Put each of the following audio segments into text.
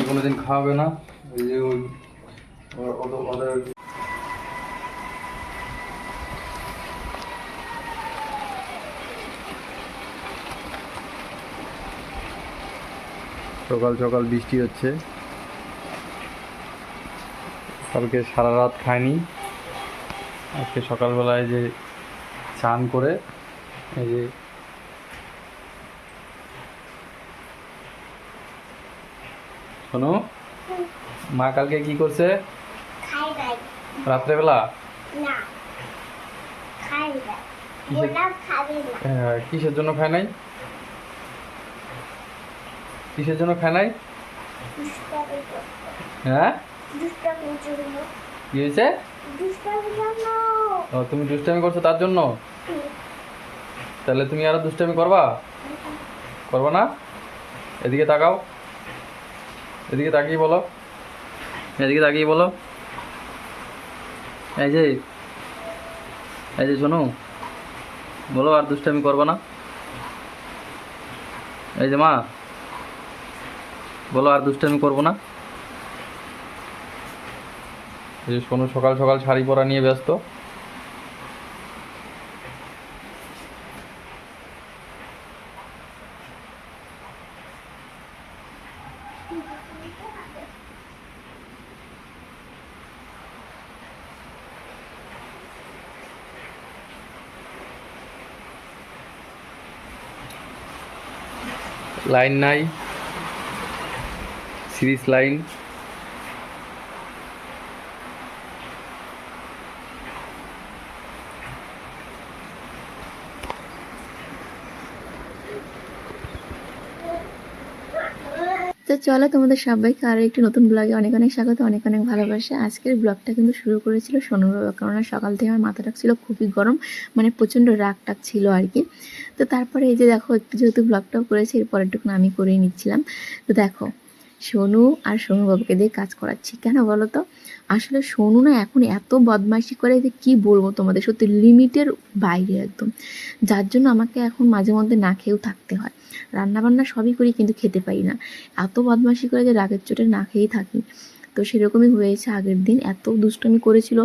কোনোদিন খাওয়াবে না ওই যে ওদের সকাল সকাল বৃষ্টি হচ্ছে। কালকে সারা রাত খায়নি, আজকে সকালবেলায় যে স্নান করে এই যে শোনো, মা কালকে কি করছে রাত্রেবেলা? কিসের জন্য খায় নাই? কিসের জন্য খায় নাই? হ্যাঁ, কি হয়েছে? ও, তুমি দুষ্টামি করছো তার জন্য? তাহলে তুমি আরো দুষ্টামি করবা? করবা না? এদিকে তাকাও, এদিকে তাকিয়ে বলো, এদিকে তাকিয়ে বলো। এই যে শোনো, বলো আর দুষ্টামি করবা না? এই যে মা, বলো আর দুষ্টামি করবো না? এই যে শোনো সকাল সকাল শাড়ি পরা নিয়ে ব্যস্ত। লাইন নাই, সিরিজ লাইন। তো চলো, তোমাদের সবাইকে আরও একটি নতুন ব্লগে অনেক অনেক স্বাগত, অনেক অনেক ভালোবাসা। আজকের ব্লগটা কিন্তু শুরু করেছিল সোনুর বাবা, কারণ সকাল থেকে আমার মাথাটা ছিল খুবই গরম, মানে প্রচণ্ড রাগ টাগ ছিল আর কি। তো তারপরে এই যে দেখো, একটু যেহেতু ব্লগটাও করেছি, এরপর একটুকুন আমি করেই নিচ্ছিলাম। তো দেখো, সোনু আর সোনুর বাবাকে দিয়ে কাজ করাচ্ছি। কেন বলো তো? আসলে সোনু না এখন এত বদমাইশি করে যে কী বলবো তোমাদের, সত্যি লিমিটের বাইরে একদম, যার জন্য আমাকে এখন মাঝে মধ্যে না খেয়েও থাকতে হয়। রান্নাবান্না সবই করি কিন্তু খেতে পারি না, এত বদমাইশি করে যে রাগের চোটে না খেয়েই থাকি। তো সেরকমই হয়েছে, আগের দিন এত দুষ্টুমি করেছিল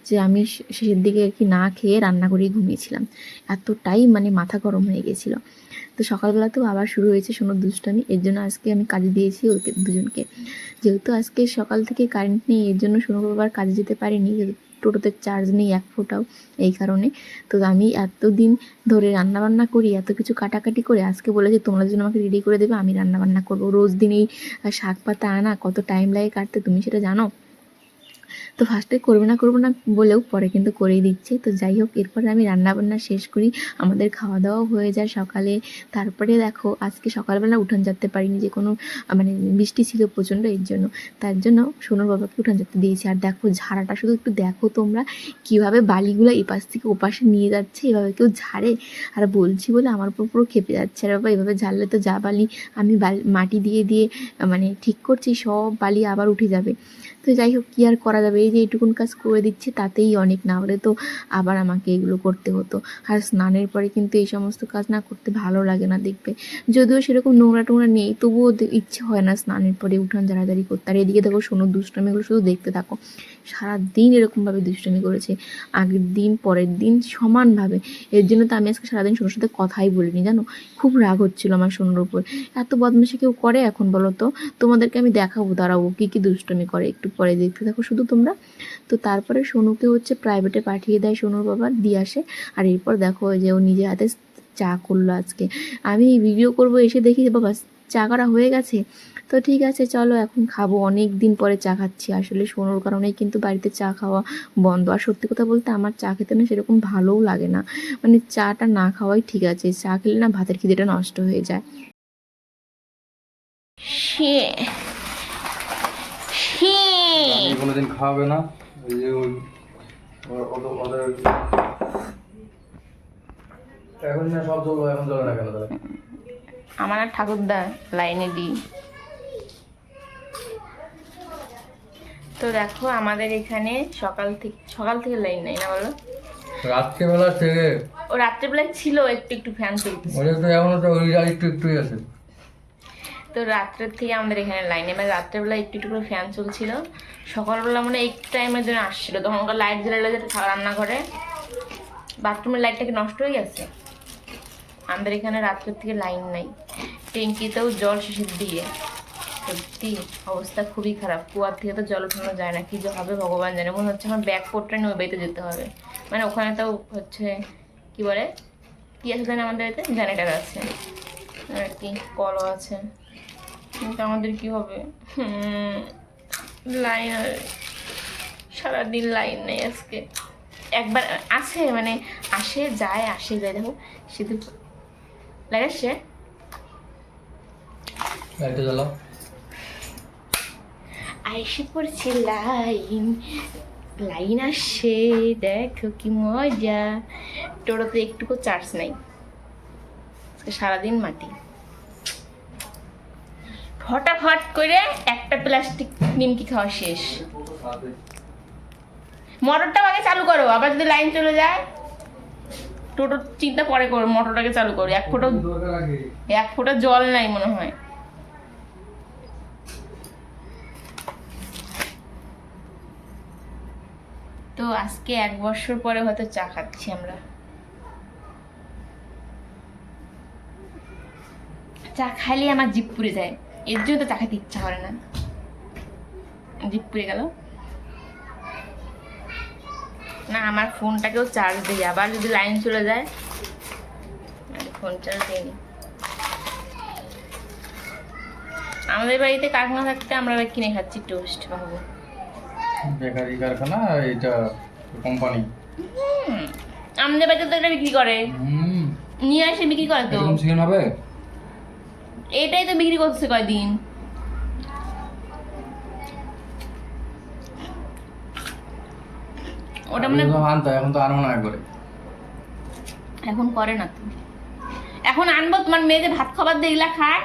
যে আমি শেষের দিকে আর কি না খেয়ে রান্না করেই ঘুমিয়েছিলাম, এতটাই মানে মাথা গরম হয়ে গেছিলো। তো সকালবেলাতেও আবার শুরু হয়েছে সোনুর দুষ্টামি, এর জন্য আজকে আমি কাজে দিয়েছি ওকে দুজনকে। যেহেতু আজকে সকাল থেকে কারেন্ট নেই, এর জন্য সোনু বাবার কাজে যেতে পারিনি, টোটোতে চার্জ নেই এক ফোঁটাও, এই কারণে। তো আমি এতদিন ধরে রান্নাবান্না করি, এত কিছু কাটাকাটি করে আজকে বলেছে তোমরা যেন আমাকে রেডি করে দেবে, আমি রান্নাবান্না করবো। রোজ দিন এই শাক পাতা আনা কত টাইম লাগে কাটতে, তুমি সেটা জানো। তো ফার্স্টে করবো না বলেও পরে কিন্তু করেই দিচ্ছে। তো যাই হোক, এরপরে আমি রান্নাবান্না শেষ করি, আমাদের খাওয়া দাওয়াও হয়ে যায় সকালে। তারপরে দেখো, আজকে সকালবেলা উঠান যেতে পারিনি, যে কোনো মানে বৃষ্টি ছিল প্রচণ্ড, এর জন্য তার জন্য সোনুর বাবাকে উঠান যেতে দিয়েছি। আর দেখো ঝাড়াটা শুধু একটু দেখো তোমরা, কীভাবে বালিগুলো এপাশ থেকে ওপাশে নিয়ে যাচ্ছে, এভাবে কেউ ঝাড়ে? আর বলছি বলে আমার উপর পুরো খেপে যাচ্ছে, আর বাবা এভাবে ঝাড়লে তো যা বালি আমি মাটি দিয়ে দিয়ে মানে ঠিক করছি, সব বালি আবার উঠে যাবে। তো যাই হোক, কী আর করা যাবে, এই যে এইটুকুন কাজ করে দিচ্ছে তাতেই অনেক, না হলে তো আবার আমাকে এগুলো করতে হতো। আর স্নানের পরে কিন্তু এই সমস্ত কাজ না করতে ভালো লাগে না, দেখবে যদিও সেরকম নোংরা টোংরা নেই, তবুও ইচ্ছে হয় না স্নানের পরে উঠান ঝাড়াঝাড়ি করতে। আর এদিকে দেখো সোনুর দুষ্টমিগুলো শুধু দেখতে থাকো, সারাদিন এরকমভাবে দুষ্টমি করেছে, আগের দিন পরের দিন সমানভাবে। এর জন্য তো আমি আজকে সারাদিন সোনুর সাথে কথাই বলিনি, জানো, খুব রাগ হচ্ছিলো আমার সোনুর উপর। এত বদমাশি কেউ করে এখন বলো তো? তোমাদেরকে আমি দেখাবো, দাঁড়াবো কী কী দুষ্টমি করে, একটু পরে দেখতে থাকো শুধু তোমরা। তো তারপরে সোনুকে হচ্ছে প্রাইভেটে পাঠিয়ে দেয় সোনুর বাবা, দিয়ে আসে। আর এরপর দেখো যে ও নিজে হাতে চা করলো আজকে। আমি ভিডিও করব এসে দেখি বাবা চা করা হয়ে গেছে। তো ঠিক আছে চলো এখন খাবো, অনেক দিন পরে চা খাচ্ছি। আসলে সোনুর কারণেই কিন্তু বাড়িতে চা খাওয়া বন্ধ। আর সত্যি কথা বলতে আমার চা খেতে না সেরকম ভালোও লাগে না, মানে চাটা না খাওয়াই ঠিক আছে, চা খেলে না ভাতের খিদেটা নষ্ট হয়ে যায়। কোনোদিন খাওয়াবে না ওই যে ওদের এখন না সব চলবো, এখন চলে না কেন তাহলে? আমার আর ঠাকুরদা লাইনে দিই। তো দেখো আমাদের এখানে সকাল থেকে লাইন নাই, না বলো? রাত্রিবেলা থেকে। ও ও রাত্রেবেলায় ছিল একটু একটু ফ্যান চলতেছে। ওটা তো এখনো তো ওই একটু একটুই আছে। তো রাত্রের থেকে আমাদের এখানে লাইন মানে রাত্রেবেলা একটু একটু করে ফ্যান চলছিল, সকালবেলা মানে এই টাইমের জন্য আসছিল, তখন লাইট জ্বালালে রান্নাঘরে বাথরুমের লাইটটা কি নষ্ট হয়ে গেছে। আমাদের এখানে রাত্রের থেকে লাইন নাই, ট্যাঙ্কিতেও জল শেষের দিকে, সত্যি অবস্থা খুবই খারাপ। কুয়ার থেকে তো জল উঠানো যায় না, কি যে হবে ভগবান জানে। মনে হচ্ছে আমার ব্যাগ পোটটা নিয়ে ওই বাড়িতে যেতে হবে, মানে ওখানে তো হচ্ছে কি বলে কি আছে জানে আমাদের বাড়িতে, জেনারেটার আছে আর কি কলও আছে, কিন্তু আমাদের কি হবে। লাইন সারাদিন লাইন নেই আজকে, একবার আছে মানে আসে যায় আসে যায়, দেখো শুধু লাইট আসছে। লাইটটা জ্বালাও। আইসে পড়ছে লাইন, লাইন আসছে, দেখো কি মজা। টোটোতে একটুকু চার্জ নাই, আজকে সারাদিন মাটি। ফটাফট করে একটা প্লাস্টিক নিমকি খাওয়া শেষ। মোটরটা আগে চালু করো, আবার যদি লাইন চলে যায় টোটো চিন্তা পরে করো, মোটরটাকে চালু করো। এক ফোঁটা জল নাই মনে হয়। তো আজকে 1 বছর পরে হয়তো চা খাচ্ছি আমরা। চা খাইলে আমার জিভ পুড়ে যায়, এর জন্য তো চা খেতে ইচ্ছা করে না, জিভ পুড়ে গেল না। আমার ফোনটাকেও চার্জ দিই, আবার যদি লাইন চলে যায় ফোন চার্জ দিই। আমাদের বাড়িতে কারখানা থাকতে আমরা কিনে খাচ্ছি টোস্ট বাবু। বেকারি কারখানা, এটা কোম্পানি। আমাদের বাড়িতে তো এটা বিক্রি করে, নিয়ে এসে বিক্রি করে তো। চিকেন হবে, এটাই তো বিক্রি করছে কয়দিন। ওটা মানে আনতো, এখন তো আনো না একবারে। এখন করে না তো, এখন আনবো। তোমার মেয়ে যে ভাত খাবার দিয়ে এগুলা খায়,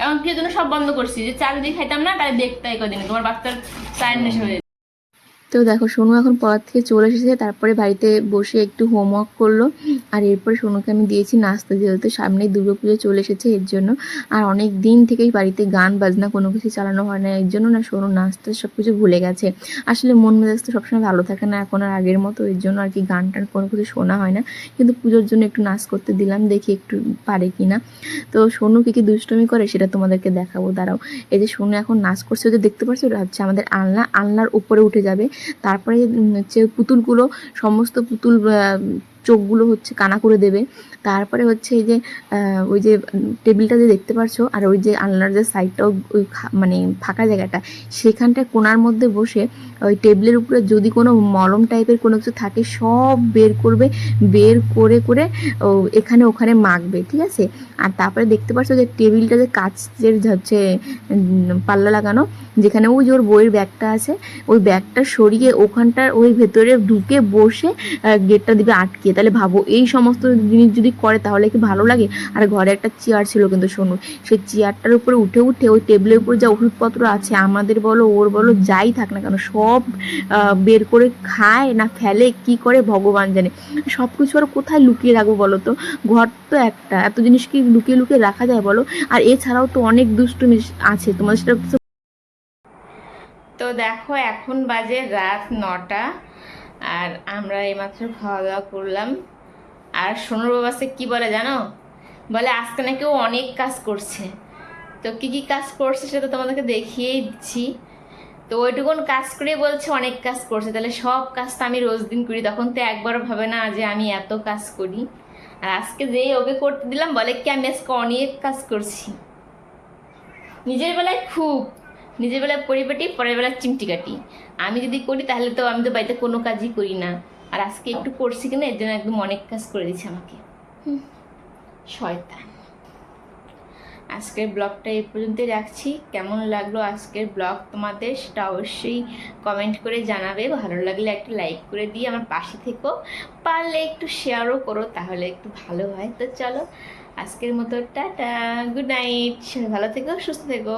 এখন কি জন্য সব বন্ধ করছি, যে চা যদি খাইতাম না তাহলে দেখতাই কদিন তোমার বাচ্চার চায়ের নেশা হয়ে। তো দেখো সোনু এখন পড়ার থেকে চলে এসেছে, তারপরে বাড়িতে বসে একটু হোমওয়ার্ক করলো। আর এরপরে সোনুকে আমি দিয়েছি নাস্তা, যেহেতু সামনেই দুর্গাপুজো চলে এসেছে এর জন্য। আর অনেক দিন থেকেই বাড়িতে গান বাজনা কোনো কিছু চালানো হয় না, এর জন্য না সোনু নাস্তা সব কিছু ভুলে গেছে। আসলে মন মেজাজ তো সবসময় ভালো থাকে না এখন আর আগের মতো, এর জন্য আর কি গান টান কোনো কিছু শোনা হয় না। কিন্তু পুজোর জন্য একটু নাচ করতে দিলাম, দেখি একটু পারে কি না। তো সোনু কী কী দুষ্টুমি করে সেটা তোমাদেরকে দেখাবো, দাঁড়াও। এই যে সোনু এখন নাচ করছে, ওই যে দেখতে পাচ্ছ ওটা হচ্ছে আমাদের আলনা, আলনার উপরে উঠে যাবে। তারপরে হচ্ছে পুতুলগুলো, সমস্ত পুতুল চোখগুলো হচ্ছে কানা করে দেবে। তারপরে হচ্ছে এই যে ওই যে টেবিলটা যে দেখতে পারছো, আর ওই যে আলনার যে সাইডটা ওই মানে ফাঁকা জায়গাটা, সেখানটায় কোণার মধ্যে বসে ওই টেবিলের উপরে যদি কোনো মলম টাইপের কোনো কিছু থাকে সব বের করবে, বের করে করে এখানে ওখানে মাখবে, ঠিক আছে। আর তারপরে দেখতে পাচ্ছ যে টেবিলটা যে কাচের হচ্ছে পাল্লা লাগানো, যেখানে ওই যে ওর বইয়ের ব্যাগটা আছে, ওই ব্যাগটা সরিয়ে ওখানটার ওই ভেতরে ঢুকে বসে গেটটা দিবে আটকে। তাহলে ভাবো এই সমস্ত জিনিস যদি করে তাহলে কি ভালো লাগে। আর ঘরে একটা চেয়ার ছিল কিন্তু শোনো, সেই চেয়ারটার উপরে উঠে উঠে ওই টেবিলের উপরে যা ওষুধপত্র আছে আমাদের বলো ওর বলো যাই থাক না কেন সব বের করে খায় না ফেলে কি করে ভগবান জানে। সব কিছু আর কোথায় লুকিয়ে রাখবো বলো তো, ঘর তো একটা, এত জিনিস কি লুকিয়ে লুকিয়ে রাখা যায় বলো। আর এছাড়াও তো অনেক দুষ্টুমি আছে, তোমাদের সেটা। তো দেখো এখন বাজে রাত 9টা, আর আমরা এইমাত্র খাওয়া দাওয়া করলাম। আর সোনুর বাবাসে কি বলে জানো, বলে আজকে নাকি ও অনেক কাজ করছে। তো কি কি কাজ করছে সেটা তোমাদেরকে দেখিয়েই দিচ্ছি। তো ওইটুকুন কাজ করে বলছে অনেক কাজ করছে, তাহলে সব কাজ তো আমি রোজ দিন করি, তখন তো একবারও ভাবে না যে আমি এত কাজ করি। আর আজকে যেই ওকে করতে দিলাম বলে কি আমি আজকে অনেক কাজ করছি। নিজের বেলায় খুব, নিজের বেলায় পরিপাটি, পরের বেলায় চিমটি কাটি। আমি যদি করি তাহলে তো আমি তো বাড়িতে কোনো কাজই করি না। আর আজকে একটু করছি কিনা এর জন্য একদম অনেক কাজ করে দিচ্ছে আমাকে, শয়তান। আজকের ব্লগটা এই পর্যন্তই রাখছি। কেমন লাগলো আজকের ব্লগ তোমাদের সেটা অবশ্যই কমেন্ট করে জানাবে। ভালো লাগলে একটা লাইক করে দিয়ে আমার পাশে থেকো, পারলে একটু শেয়ারও করো, তাহলে একটু ভালো হয়। তো চলো আজকের মতো টাটা, গুড নাইট, ভালো থেকো, সুস্থ থেকো।